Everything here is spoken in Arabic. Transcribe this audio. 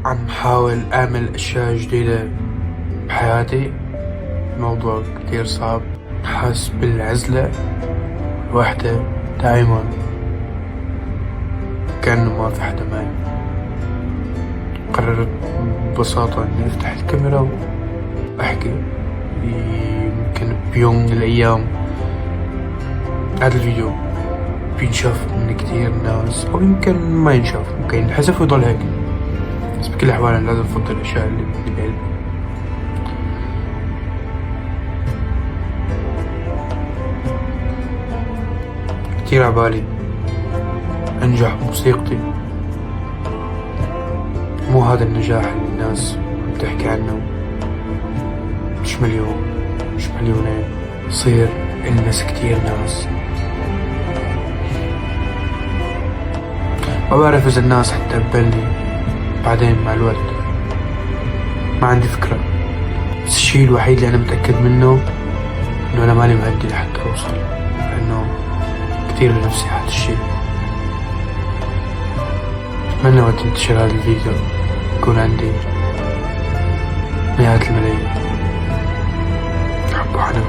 عم حاول أعمل أشياء جديدة بحياتي. الموضوع كتير صعب، حاسس بالعزلة الوحدة دائما، كأنه ما في حدا معي. قررت ببساطة إني أفتح الكاميرا وأحكي. يمكن بيوم من الأيام هذا الفيديو بينشاف من كتير ناس، أو يمكن ما ينشاف، ممكن ينحذف ويضل هيك. بس بكل الأحوال أنا لازم أفضل الأشياء اللي بقلبي. كتير عبالي أنجح بموسيقتي، مو هذا النجاح اللي الناس بتحكي عنه، مش مليون مش مليونين، يصير إلمس كتير ناس. ما بعرف إذا الناس حتقبلني بعدين مع الوقت، ما عندي فكرة. بس الشي الوحيد اللي أنا متأكد منه إنه أنا ماني مهدي لحتى أوصل، لأنه كتير لنفسي هذا الشي. أتمنى وقت انتشر هذا الفيديو يكون عندي مئات الملايين. حب حدا.